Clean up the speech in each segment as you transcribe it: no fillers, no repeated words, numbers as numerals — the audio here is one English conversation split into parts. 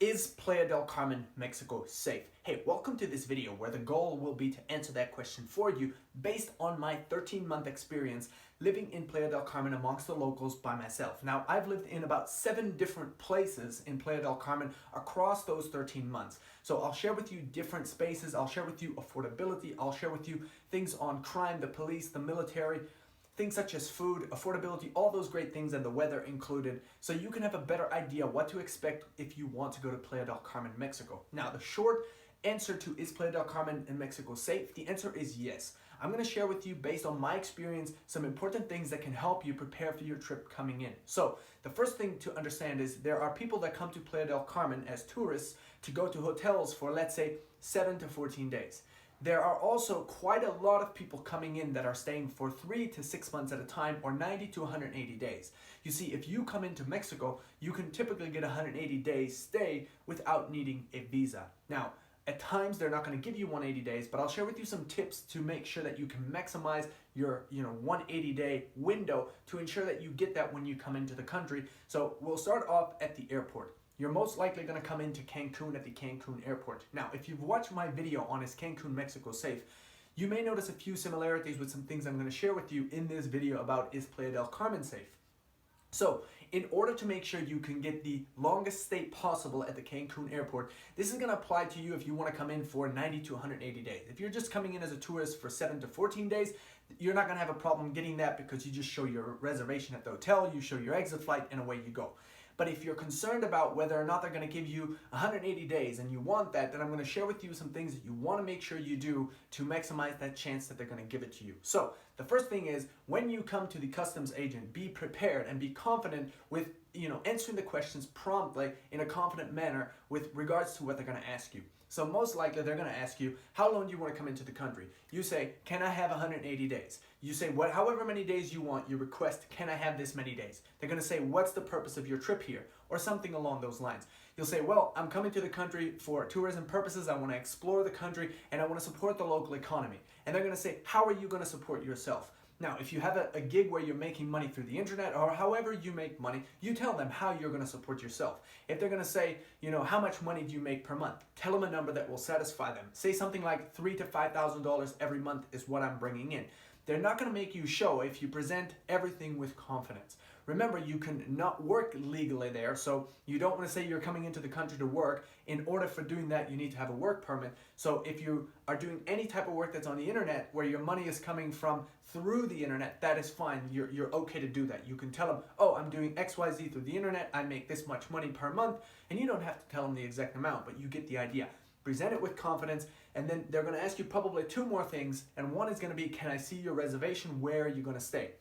Is Playa del Carmen, Mexico safe? Hey, welcome to this video where the goal will be to answer that question for you based on my 13-month experience living in Playa del Carmen amongst the locals by myself. Now, I've lived in about 7 different places in Playa del Carmen across those 13 months. So I'll share with you different spaces, I'll share with you affordability, I'll share with you things on crime, the police, the military, things such as food, affordability, all those great things, and the weather included, so you can have a better idea what to expect if you want to go to Playa del Carmen, Mexico. Now, the short answer to is Playa del Carmen in Mexico safe? The answer is yes. I'm going to share with you, based on my experience, some important things that can help you prepare for your trip coming in. So, the first thing to understand is there are people that come to Playa del Carmen as tourists to go to hotels for, let's say, 7 to 14 days. There are also quite a lot of people coming in that are staying for 3 to 6 months at a time, or 90 to 180 days. You see, if you come into Mexico, you can typically get a 180 days stay without needing a visa. Now, at times they're not going to give you 180 days, but I'll share with you some tips to make sure that you can maximize your 180 day window to ensure that you get that when you come into the country. So we'll start off at the airport. You're most likely going to come into Cancun at the Cancun airport. Now, if you've watched my video on is Cancun, Mexico safe, you may notice a few similarities with some things I'm going to share with you in this video about is Playa del Carmen safe. So, in order to make sure you can get the longest stay possible at the Cancun airport, this is going to apply to you if you want to come in for 90 to 180 days. If you're just coming in as a tourist for 7 to 14 days, you're not going to have a problem getting that because you just show your reservation at the hotel, you show your exit flight, and away you go. But if you're concerned about whether or not they're going to give you 180 days and you want that, then I'm going to share with you some things that you want to make sure you do to maximize that chance that they're going to give it to you. So the first thing is, when you come to the customs agent, be prepared and be confident with answering the questions promptly in a confident manner with regards to what they're going to ask you. So most likely they're going to ask you, how long do you want to come into the country? You say, can I have 180 days? You say, however many days you want, you request, can I have this many days? They're going to say, what's the purpose of your trip here? Or something along those lines. You'll say, well, I'm coming to the country for tourism purposes, I want to explore the country, and I want to support the local economy. And they're going to say, how are you going to support yourself? Now, if you have a gig where you're making money through the internet or however you make money, you tell them how you're going to support yourself. If they're going to say, how much money do you make per month? Tell them a number that will satisfy them. Say something like $3,000 to $5,000 every month is what I'm bringing in. They're not going to make you show if you present everything with confidence. Remember, you can not work legally there, so you don't want to say you're coming into the country to work. In order for doing that, you need to have a work permit. So if you are doing any type of work that's on the internet where your money is coming from through the internet, that is fine. You're okay to do that. You can tell them, oh, I'm doing XYZ through the internet, I make this much money per month, and you don't have to tell them the exact amount, but you get the idea. Present it with confidence, and then they're going to ask you probably 2 more things, and one is going to be, can I see your reservation? Where are you going to stay?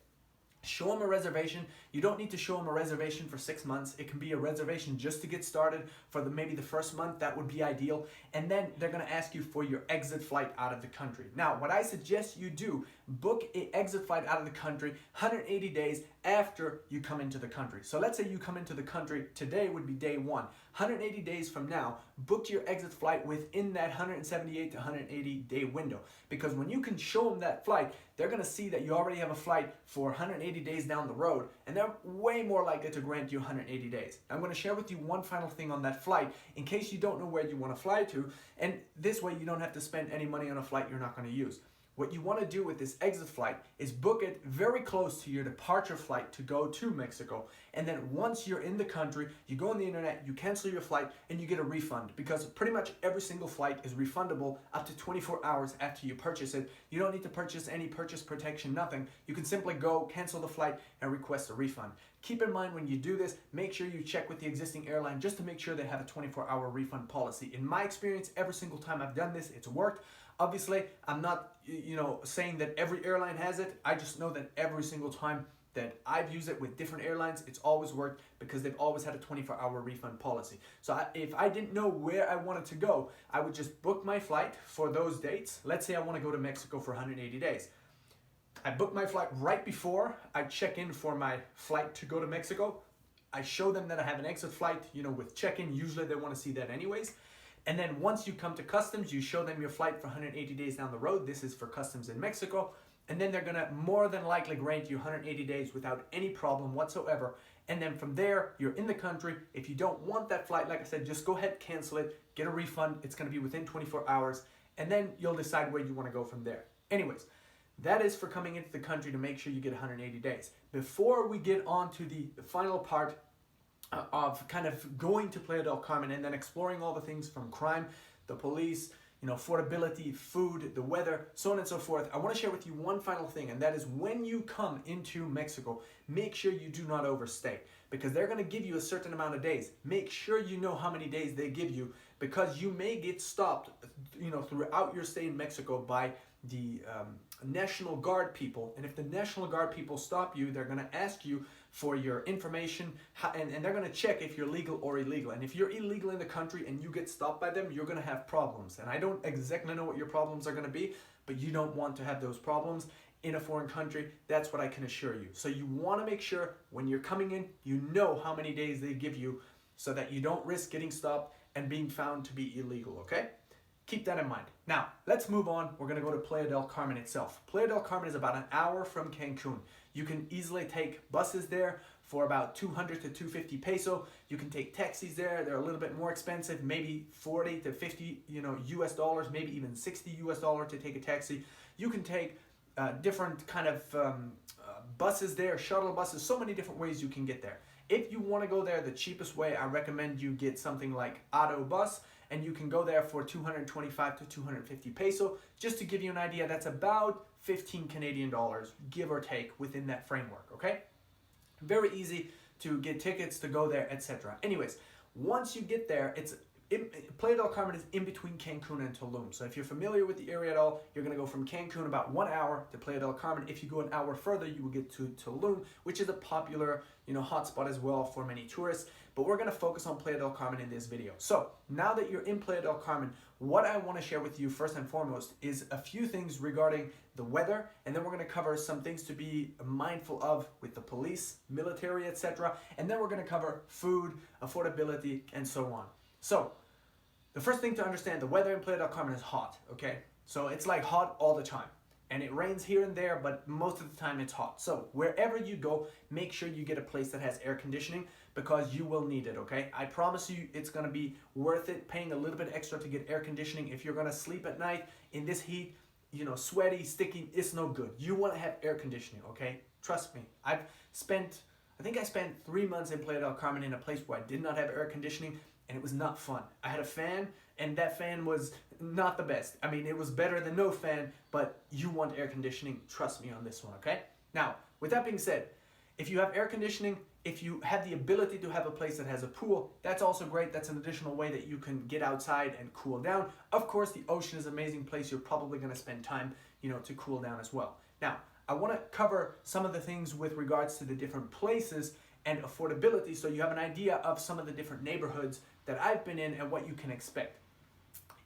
Show them a reservation. You don't need to show them a reservation for 6 months. It can be a reservation just to get started for maybe the first month. That would be ideal. And then they're going to ask you for your exit flight out of the country. Now, what I suggest you do, book an exit flight out of the country 180 days after you come into the country. So let's say you come into the country, today would be day 1. 180 days from now, book your exit flight within that 178 to 180 day window. Because when you can show them that flight, they're going to see that you already have a flight for 180 days down the road, and they're way more likely to grant you 180 days. I'm going to share with you one final thing on that flight in case you don't know where you want to fly to, and this way you don't have to spend any money on a flight you're not going to use. What you want to do with this exit flight is book it very close to your departure flight to go to Mexico. And then once you're in the country, you go on the internet, you cancel your flight, and you get a refund. Because pretty much every single flight is refundable up to 24 hours after you purchase it. You don't need to purchase any purchase protection, nothing. You can simply go, cancel the flight, and request a refund. Keep in mind when you do this, make sure you check with the existing airline just to make sure they have a 24-hour refund policy. In my experience, every single time I've done this, it's worked. Obviously, I'm not saying that every airline has it. I just know that every single time that I've used it with different airlines, it's always worked because they've always had a 24-hour refund policy. So if I didn't know where I wanted to go, I would just book my flight for those dates. Let's say I want to go to Mexico for 180 days. I book my flight right before I check in for my flight to go to Mexico. I show them that I have an exit flight, with check-in. Usually they want to see that anyways. And then once you come to customs, you show them your flight for 180 days down the road. This is for customs in Mexico. and then they're gonna more than likely grant you 180 days without any problem whatsoever. And then from there, you're in the country. If you don't want that flight, like I said, just go ahead, cancel it, get a refund. It's gonna be within 24 hours, and then you'll decide where you wanna go from there. Anyways, that is for coming into the country to make sure you get 180 days. Before we get on to the final part of kind of going to Playa del Carmen and then exploring all the things from crime, the police, affordability, food, the weather, so on and so forth, I want to share with you one final thing, and that is when you come into Mexico, make sure you do not overstay, because they're going to give you a certain amount of days. Make sure you know how many days they give you, because you may get stopped, throughout your stay in Mexico by the National Guard people. And if the National Guard people stop you, they're going to ask you for your information, and they're going to check if you're legal or illegal. And if you're illegal in the country and you get stopped by them, you're going to have problems. And I don't exactly know what your problems are going to be, but you don't want to have those problems in a foreign country. That's what I can assure you. So you want to make sure when you're coming in, you know how many days they give you so that you don't risk getting stopped and being found to be illegal, okay? Keep that in mind. Now, let's move on. We're going to go to Playa del Carmen itself. Playa del Carmen is about an hour from Cancun. You can easily take buses there for about 200 to 250 peso. You can take taxis there. They're a little bit more expensive, maybe 40 to 50, US dollars, maybe even 60 US dollars to take a taxi. You can take different kind of buses there, shuttle buses, so many different ways you can get there. If you want to go there the cheapest way, I recommend you get something like Auto Bus, and you can go there for 225 to 250 peso. Just to give you an idea, that's about 15 Canadian dollars, give or take, within that framework, okay? Very easy to get tickets to go there, etc. Anyways, once you get there, Playa del Carmen is in between Cancun and Tulum. So if you're familiar with the area at all, you're going to go from Cancun about 1 hour to Playa del Carmen. If you go an hour further, you will get to Tulum, which is a popular, hotspot as well for many tourists. But we're going to focus on Playa del Carmen in this video. So now that you're in Playa del Carmen, what I want to share with you first and foremost is a few things regarding the weather, and then we're going to cover some things to be mindful of with the police, military, etc. And then we're going to cover food, affordability, and so on. So the first thing to understand, the weather in Playa del Carmen is hot, okay? So it's like hot all the time. And it rains here and there, but most of the time it's hot. So wherever you go, make sure you get a place that has air conditioning, because you will need it, okay? I promise you it's gonna be worth it paying a little bit extra to get air conditioning. If you're gonna sleep at night in this heat, sweaty, sticky, it's no good. You wanna have air conditioning, okay? Trust me. I think I spent 3 months in Playa del Carmen in a place where I did not have air conditioning, and it was not fun. I had a fan, and that fan was not the best. I mean, it was better than no fan, but you want air conditioning. Trust me on this one, okay? Now, with that being said, if you have air conditioning, if you have the ability to have a place that has a pool, that's also great. That's an additional way that you can get outside and cool down. Of course, the ocean is an amazing place. You're probably going to spend time, to cool down as well. Now, I want to cover some of the things with regards to the different places and affordability, so you have an idea of some of the different neighborhoods that I've been in and what you can expect.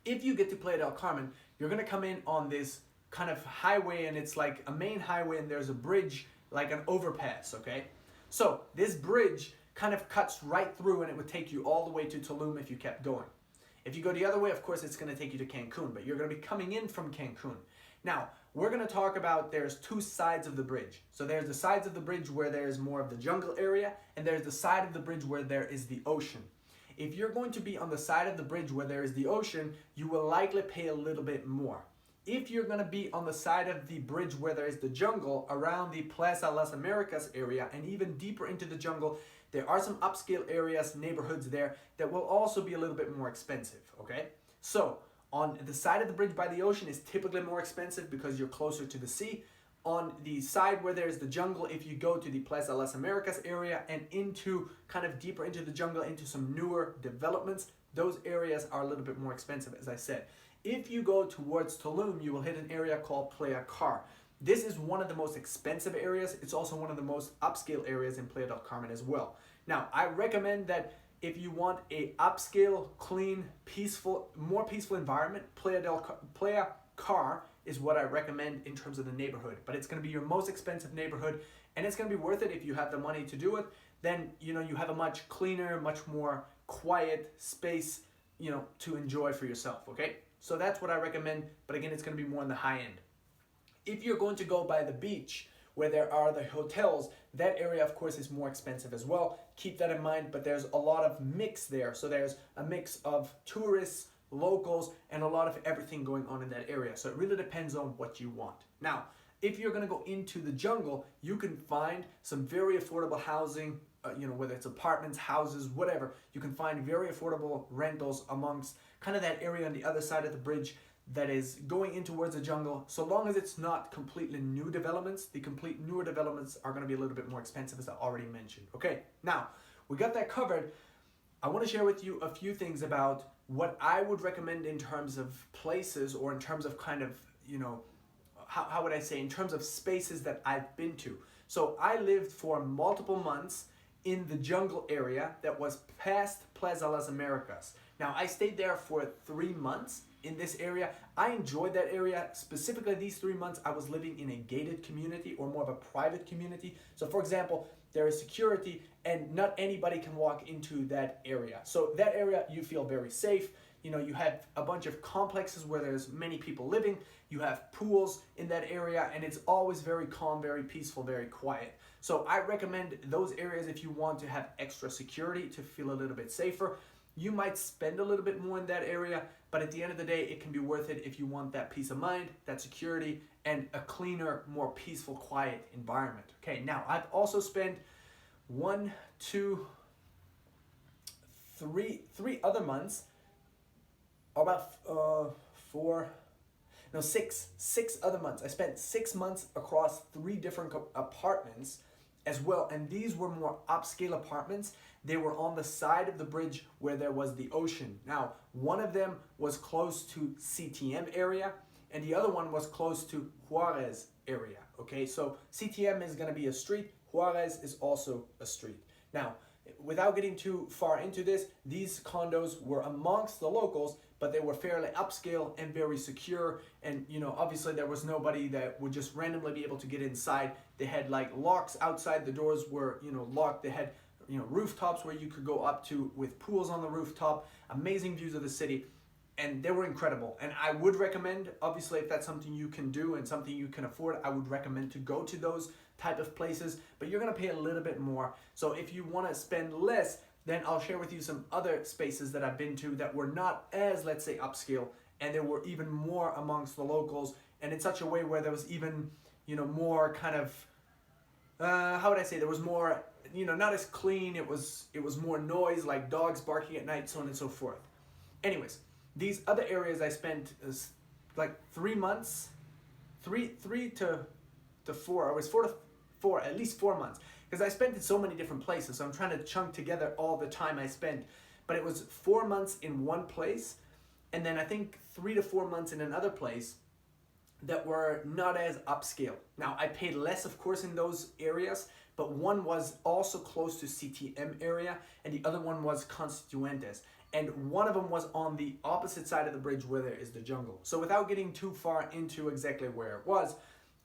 If you get to Playa del Carmen, you're going to come in on this kind of highway, and it's like a main highway, and there's a bridge, like an overpass, okay? So this bridge kind of cuts right through, and it would take you all the way to Tulum if you kept going. If you go the other way, of course, it's going to take you to Cancun, but you're going to be coming in from Cancun. Now, we're going to talk about, there's two sides of the bridge. So there's the sides of the bridge where there's more of the jungle area, and there's the side of the bridge where there is the ocean. If you're going to be on the side of the bridge where there is the ocean, you will likely pay a little bit more. If you're going to be on the side of the bridge where there is the jungle, around the Plaza Las Americas area, and even deeper into the jungle, there are some upscale areas, neighborhoods there, that will also be a little bit more expensive, okay? So, on the side of the bridge by the ocean is typically more expensive because you're closer to the sea. On the side where there's the jungle, if you go to the Plaza Las Americas area and into kind of deeper into the jungle, into some newer developments, those areas are a little bit more expensive, as I said. If you go towards Tulum, you will hit an area called Playa Car. This is one of the most expensive areas. It's also one of the most upscale areas in Playa del Carmen as well. Now, I recommend that if you want a upscale, clean, peaceful, more peaceful environment, Playa Car is what I recommend in terms of the neighborhood. But it's going to be your most expensive neighborhood, and it's going to be worth it if you have the money to do it. Then, you have a much cleaner, much more quiet space, to enjoy for yourself, okay? So that's what I recommend, but again, it's going to be more on the high end. If you're going to go by the beach, where there are the hotels, that area of course is more expensive as well. Keep that in mind, but there's a lot of mix there. So there's a mix of tourists, locals, and a lot of everything going on in that area. So it really depends on what you want. Now, if you're gonna go into the jungle, you can find some very affordable housing, whether it's apartments, houses, whatever. You can find very affordable rentals amongst kind of that area on the other side of the bridge that is going in towards the jungle, so long as it's not completely new developments. The complete newer developments are going to be a little bit more expensive, as I already mentioned. Okay, now we got that covered. I want to share with you a few things about what I would recommend in terms of places, or in terms of kind of, how would I say, in terms of spaces that I've been to. So I lived for multiple months in the jungle area that was past Plaza Las Americas. Now I stayed there for 3 months in this area. I enjoyed that area. Specifically these 3 months I was living in a gated community, or more of a private community. So for example, there is security and not anybody can walk into that area. So that area you feel very safe. You have a bunch of complexes where there's many people living. You have pools in that area, and it's always very calm, very peaceful, very quiet. So I recommend those areas if you want to have extra security, to feel a little bit safer. You might spend a little bit more in that area, but at the end of the day, it can be worth it if you want that peace of mind, that security, and a cleaner, more peaceful, quiet environment. Okay, now I've also spent 3 other months, about 6 other months. I spent 6 months across 3 different apartments as well, and these were more upscale apartments. They were on the side of the bridge where there was the ocean. Now, one of them was close to CTM area, and the other one was close to Juarez area. Okay, so CTM is going to be a street, Juarez is also a street. Now, without getting too far into this, these condos were amongst the locals, but they were fairly upscale and very secure. And obviously there was nobody that would just randomly be able to get inside. They had like locks outside, the doors were locked. They had rooftops where you could go up to, with pools on the rooftop, amazing views of the city, and they were incredible. And I would recommend, obviously, if that's something you can do and something you can afford, I would recommend to go to those type of places, but you're gonna pay a little bit more. So if you wanna spend less, then I'll share with you some other spaces that I've been to that were not as, let's say, upscale, and they were even more amongst the locals, and in such a way where there was even, more kind of, how would I say, there was more, not as clean, it was more noise, like dogs barking at night, so on and so forth. Anyways, these other areas I spent like 3 months, 3 to 4, I was 4 to 4, at least 4 months, because I spent in so many different places, so I'm trying to chunk together all the time I spent. But it was 4 months in one place, and then I think 3 to 4 months in another place that were not as upscale. Now, I paid less, of course, in those areas, but one was also close to CTM area, and the other one was Constituentes. And one of them was on the opposite side of the bridge where there is the jungle. So without getting too far into exactly where it was,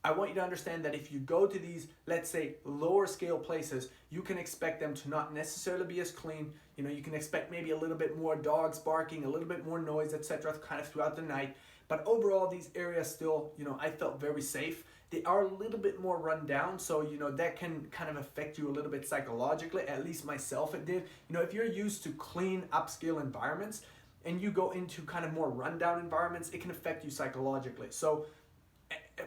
I want you to understand that if you go to these, let's say, lower scale places, you can expect them to not necessarily be as clean. You can expect maybe a little bit more dogs barking, a little bit more noise, etc., kind of throughout the night. But overall, these areas still, I felt very safe. They are a little bit more run down, so that can kind of affect you a little bit psychologically. At least myself, it did. If you're used to clean, upscale environments, and you go into kind of more rundown environments, it can affect you psychologically. So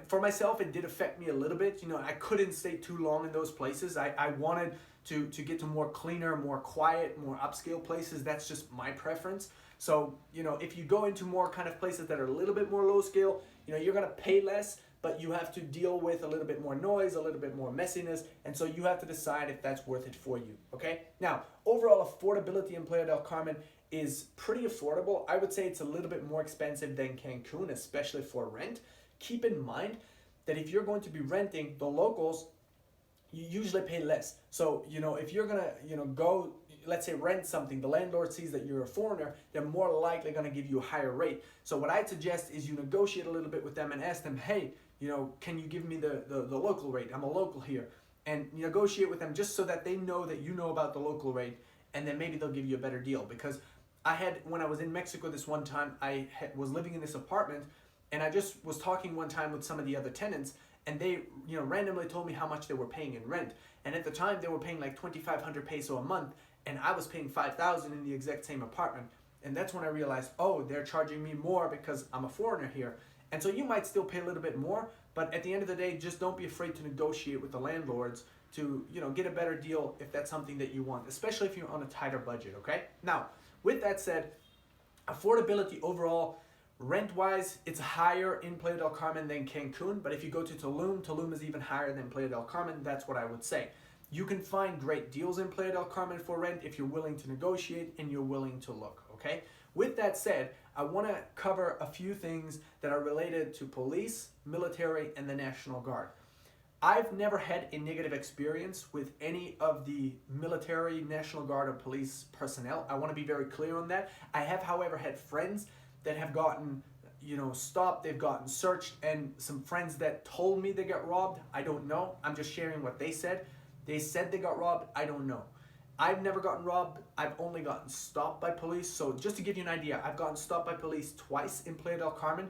for myself, it did affect me a little bit. I couldn't stay too long in those places. I wanted to get to more cleaner, more quiet, more upscale places. That's just my preference. So, if you go into more kind of places that are a little bit more low scale, you're gonna pay less, but you have to deal with a little bit more noise, a little bit more messiness, and so you have to decide if that's worth it for you, okay? Now, overall affordability in Playa del Carmen is pretty affordable. I would say it's a little bit more expensive than Cancun, especially for rent. Keep in mind that if you're going to be renting, the locals, you usually pay less. So, if you're gonna, go, let's say, rent something, the landlord sees that you're a foreigner, they're more likely gonna give you a higher rate. So what I'd suggest is you negotiate a little bit with them and ask them, hey, can you give me the local rate? I'm a local here. And negotiate with them just so that they know that you know about the local rate, and then maybe they'll give you a better deal. Because when I was in Mexico this one time, I was living in this apartment, And I just was talking one time with some of the other tenants, and they, randomly told me how much they were paying in rent. And at the time, they were paying like 2,500 peso a month, and I was paying 5,000 in the exact same apartment. And that's when I realized, oh, they're charging me more because I'm a foreigner here. And so you might still pay a little bit more, but at the end of the day, just don't be afraid to negotiate with the landlords to, get a better deal if that's something that you want, especially if you're on a tighter budget, okay? Now, with that said, affordability overall, rent-wise, it's higher in Playa del Carmen than Cancun, but if you go to Tulum is even higher than Playa del Carmen. That's what I would say. You can find great deals in Playa del Carmen for rent if you're willing to negotiate and you're willing to look, okay? With that said, I want to cover a few things that are related to police, military, and the National Guard. I've never had a negative experience with any of the military, National Guard, or police personnel. I want to be very clear on that. I have, however, had friends that have gotten, stopped, they've gotten searched, and some friends that told me they got robbed. I don't know. I'm just sharing what they said. They said they got robbed. I don't know. I've never gotten robbed. I've only gotten stopped by police. So just to give you an idea, I've gotten stopped by police twice in Playa del Carmen,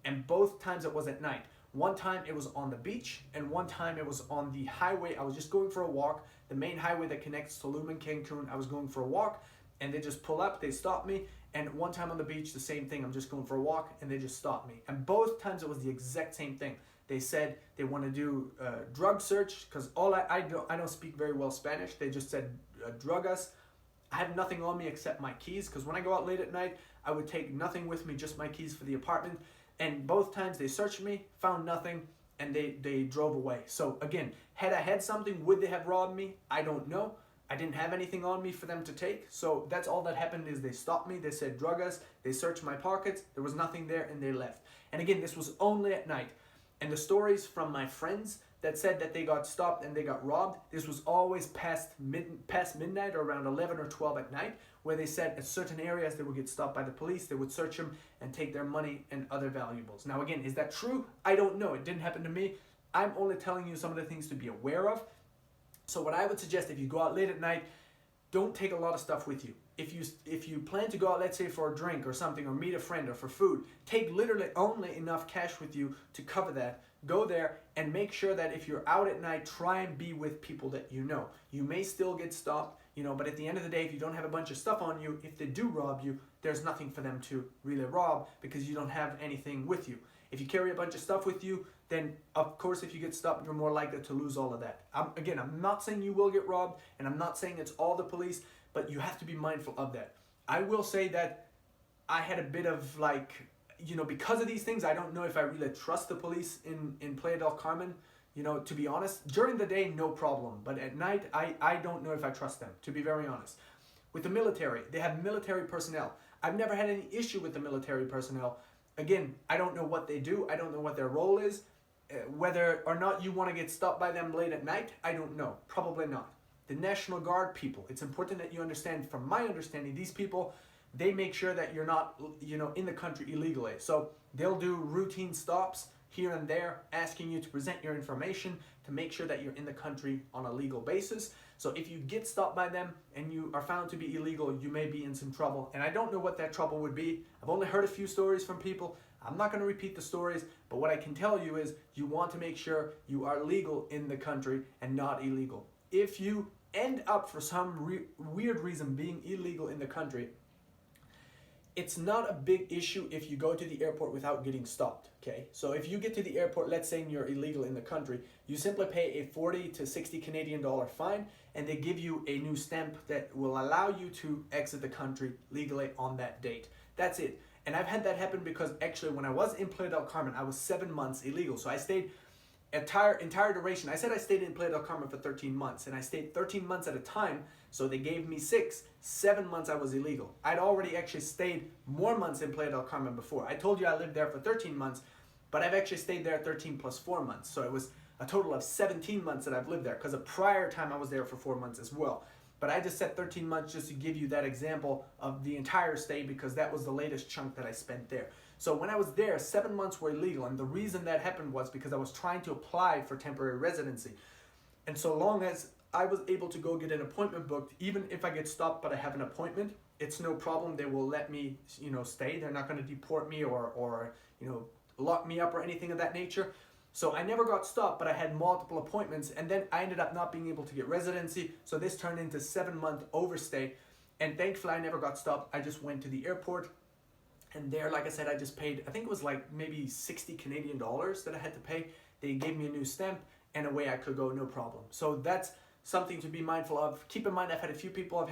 and both times it was at night. One time it was on the beach, and one time it was on the highway. I was just going for a walk, the main highway that connects Tulum and Cancun. I was going for a walk, and they just pull up, they stop me. And one time on the beach, the same thing. I'm just going for a walk, and they just stopped me. And both times it was the exact same thing. They said they want to do a drug search, because I don't speak very well Spanish. They just said drug us. I have nothing on me except my keys, because when I go out late at night, I would take nothing with me, just my keys for the apartment. And both times they searched me, found nothing, and they drove away. So again, had I had something, would they have robbed me? I don't know. I didn't have anything on me for them to take. So that's all that happened, is they stopped me, they said drug us, they searched my pockets, there was nothing there, and they left. And again, this was only at night. And the stories from my friends that said that they got stopped and they got robbed, this was always past midnight, or around 11 or 12 at night, where they said at certain areas they would get stopped by the police, they would search them and take their money and other valuables. Now again, is that true? I don't know. It didn't happen to me. I'm only telling you some of the things to be aware of. So what I would suggest, if you go out late at night, don't take a lot of stuff with you. If you plan to go out, let's say for a drink or something, or meet a friend, or for food, take literally only enough cash with you to cover that. Go there and make sure that if you're out at night, try and be with people that you know. You may still get stopped, but at the end of the day, if you don't have a bunch of stuff on you, if they do rob you, there's nothing for them to really rob, because you don't have anything with you. If you carry a bunch of stuff with you, then of course if you get stopped, you're more likely to lose all of that. Again, I'm not saying you will get robbed, and I'm not saying it's all the police, but you have to be mindful of that. I will say that I had a bit of because of these things, I don't know if I really trust the police in Playa del Carmen. To be honest, during the day, no problem. But at night, I don't know if I trust them, to be very honest. With the military, they have military personnel. I've never had any issue with the military personnel. Again, I don't know what they do. I don't know what their role is. Whether or not you want to get stopped by them late at night, I don't know. Probably not. The National Guard people, it's important that you understand, from my understanding, these people, they make sure that you're not, in the country illegally. So they'll do routine stops here and there, asking you to present your information to make sure that you're in the country on a legal basis. So if you get stopped by them and you are found to be illegal, you may be in some trouble. And I don't know what that trouble would be. I've only heard a few stories from people. I'm not going to repeat the stories, but what I can tell you is you want to make sure you are legal in the country and not illegal. If you end up for some weird reason being illegal in the country, it's not a big issue if you go to the airport without getting stopped, okay? So if you get to the airport, let's say you're illegal in the country, you simply pay a 40 to 60 Canadian dollar fine, and they give you a new stamp that will allow you to exit the country legally on that date. That's it. And I've had that happen because actually when I was in Playa del Carmen, I was 7 months illegal. So I stayed entire duration. I said I stayed in Playa del Carmen for 13 months, and I stayed 13 months at a time, so they gave me 7 months I was illegal. I'd already actually stayed more months in Playa del Carmen before. I told you I lived there for 13 months, but I've actually stayed there 13 plus 4 months, so it was a total of 17 months that I've lived there, because a prior time I was there for 4 months as well. But I just said 13 months just to give you that example of the entire stay, because that was the latest chunk that I spent there. So when I was there, 7 months were illegal, and the reason that happened was because I was trying to apply for temporary residency. And so long as I was able to go get an appointment booked, even if I get stopped but I have an appointment, it's no problem. They will let me, stay. They're not going to deport me or lock me up or anything of that nature. So I never got stopped, but I had multiple appointments, and then I ended up not being able to get residency. So this turned into 7-month overstay. And thankfully I never got stopped. I just went to the airport, and there, like I said, I just paid, I think it was like maybe 60 Canadian dollars that I had to pay. They gave me a new stamp, and away I could go, no problem. So that's something to be mindful of. Keep in mind, I've had a few people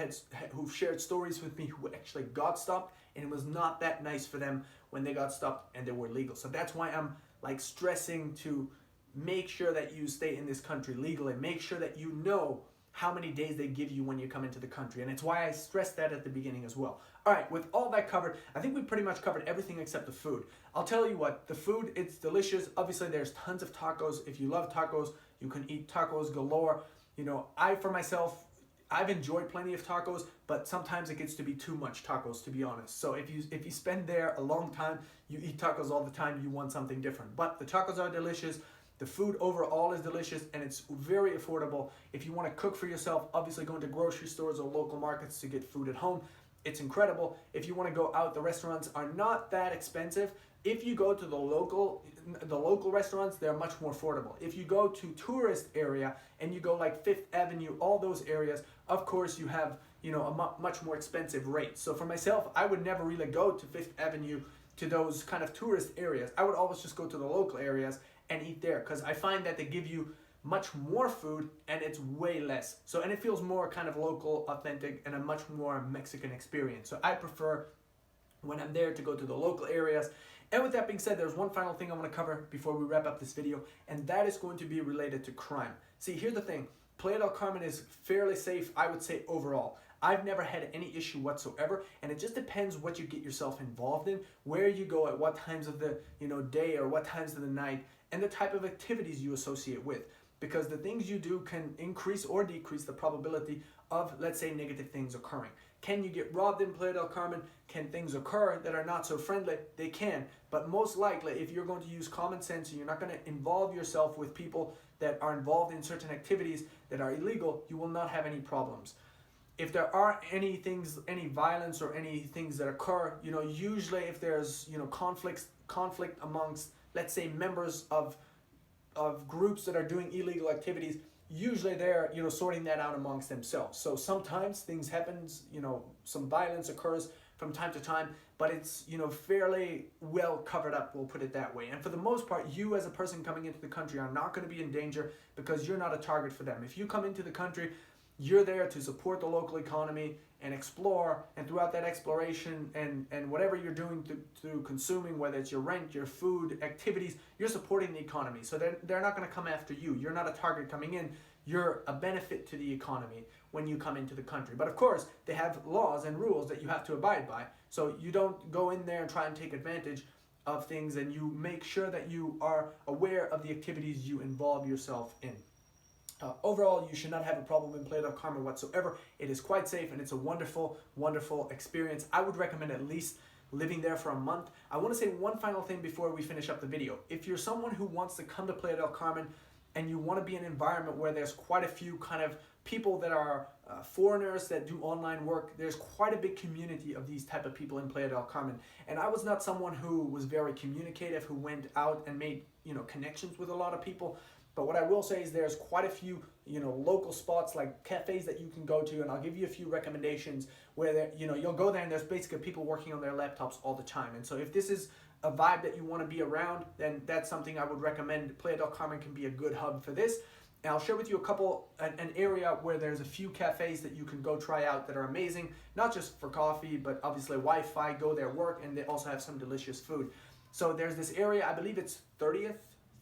who've shared stories with me who actually got stopped, and it was not that nice for them when they got stopped and they were legal. So that's why I'm like stressing to make sure that you stay in this country legally. Make sure that you know how many days they give you when you come into the country. And it's why I stressed that at the beginning as well. All right, with all that covered, I think we pretty much covered everything except the food. I'll tell you what, the food, it's delicious. Obviously, there's tons of tacos. If you love tacos, you can eat tacos galore. You know, for myself, I've enjoyed plenty of tacos, but sometimes it gets to be too much tacos, to be honest. So if you spend there a long time, you eat tacos all the time, you want something different. But the tacos are delicious. The food overall is delicious, and it's very affordable. If you want to cook for yourself, obviously going to grocery stores or local markets to get food at home, it's incredible. If you want to go out, the restaurants are not that expensive. If you go to the local restaurants, they're much more affordable. If you go to tourist area and you go like Fifth Avenue, all those areas, of course you have, you know, a much more expensive rate. So for myself, I would never really go to Fifth Avenue, to those kind of tourist areas. I would always just go to the local areas and eat there, because I find that they give you much more food and it's way less. So, and it feels more kind of local, authentic, and a much more Mexican experience. So I prefer, when I'm there, to go to the local areas. And with that being said, there's one final thing I want to cover before we wrap up this video, and that is going to be related to crime. See, here's the thing. Playa del Carmen is fairly safe, I would say, overall. I've never had any issue whatsoever, and it just depends what you get yourself involved in, where you go at what times of the day or what times of the night, and the type of activities you associate with. Because the things you do can increase or decrease the probability of, let's say, negative things occurring. Can you get robbed in Playa del Carmen? Can things occur that are not so friendly? They can. But most likely, if you're going to use common sense and you're not going to involve yourself with people that are involved in certain activities that are illegal, you will not have any problems. If there are any things, any violence or any things that occur, usually if there's, conflict amongst, let's say, members of groups that are doing illegal activities, usually they're, sorting that out amongst themselves. So sometimes things happen, some violence occurs from time to time, but it's, fairly well covered up, we'll put it that way. And for the most part, you as a person coming into the country are not going to be in danger because you're not a target for them. If you come into the country, you're there to support the local economy and explore, and throughout that exploration and whatever you're doing through consuming, whether it's your rent, your food, activities, you're supporting the economy. So they're not going to come after you. You're not a target coming in. You're a benefit to the economy when you come into the country. But of course, they have laws and rules that you have to abide by. So you don't go in there and try and take advantage of things, and you make sure that you are aware of the activities you involve yourself in. Overall, you should not have a problem in Playa del Carmen whatsoever. It is quite safe, and it's a wonderful, wonderful experience. I would recommend at least living there for a month. I want to say one final thing before we finish up the video. If you're someone who wants to come to Playa del Carmen and you want to be in an environment where there's quite a few kind of people that are foreigners that do online work, there's quite a big community of these type of people in Playa del Carmen. And I was not someone who was very communicative, who went out and made, connections with a lot of people. But what I will say is there's quite a few, local spots like cafes that you can go to, and I'll give you a few recommendations where you'll go there and there's basically people working on their laptops all the time. And so if this is a vibe that you want to be around, then that's something I would recommend. Playa del Carmen can be a good hub for this. And I'll share with you an area where there's a few cafes that you can go try out that are amazing, not just for coffee, but obviously Wi-Fi, go there, work, and they also have some delicious food. So there's this area, I believe it's 30th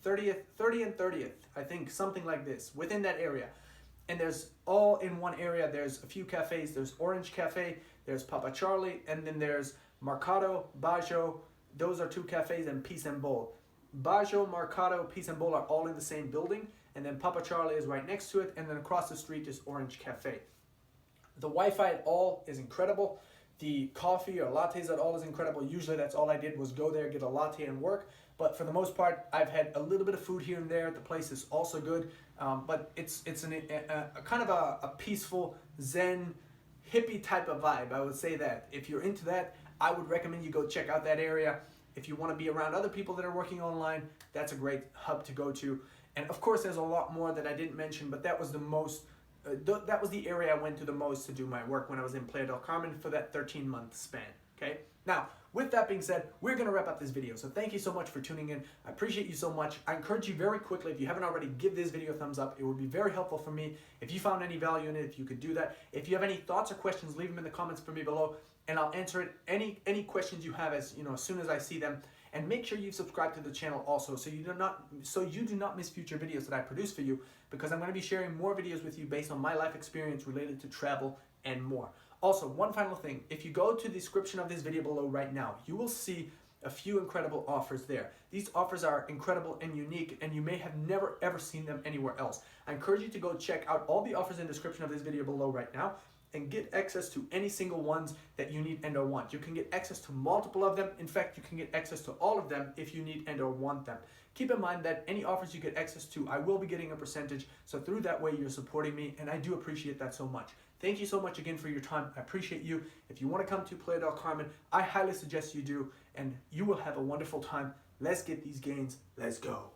and 30th, I think, something like this, within that area. And there's all in one area, there's a few cafes. There's Orange Cafe, there's Papa Charlie, and then there's Mercado, Bajo. Those are two cafes, and Peace and Bowl. Bajo, Mercado, Peace and Bowl are all in the same building, and then Papa Charlie is right next to it, and then across the street is Orange Cafe. The Wi-Fi at all is incredible. The coffee or lattes at all is incredible. Usually that's all I did was go there, get a latte, and work. But for the most part, I've had a little bit of food here and there. The place is also good. But it's a kind of a peaceful, zen, hippie type of vibe. I would say that. If you're into that, I would recommend you go check out that area. If you want to be around other people that are working online, that's a great hub to go to. And of course, there's a lot more that I didn't mention, but that was the most, that was the area I went to the most to do my work when I was in Playa del Carmen for that 13-month span, okay? Now, with that being said, we're going to wrap up this video. So thank you so much for tuning in. I appreciate you so much. I encourage you very quickly, if you haven't already, give this video a thumbs up. It would be very helpful for me. If you found any value in it, if you could do that. If you have any thoughts or questions, leave them in the comments for me below, and I'll answer it. Any questions you have, as soon as I see them. And make sure you subscribe to the channel also, so you do not miss future videos that I produce for you, because I'm going to be sharing more videos with you based on my life experience related to travel and more. Also, one final thing, if you go to the description of this video below right now, you will see a few incredible offers there. These offers are incredible and unique, and you may have never ever seen them anywhere else. I encourage you to go check out all the offers in the description of this video below right now, and get access to any single ones that you need and or want. You can get access to multiple of them. In fact, you can get access to all of them if you need and or want them. Keep in mind that any offers you get access to, I will be getting a percentage, so through that way you're supporting me, and I do appreciate that so much. Thank you so much again for your time. I appreciate you. If you want to come to Playa del Carmen, I highly suggest you do, and you will have a wonderful time. Let's get these gains. Let's go.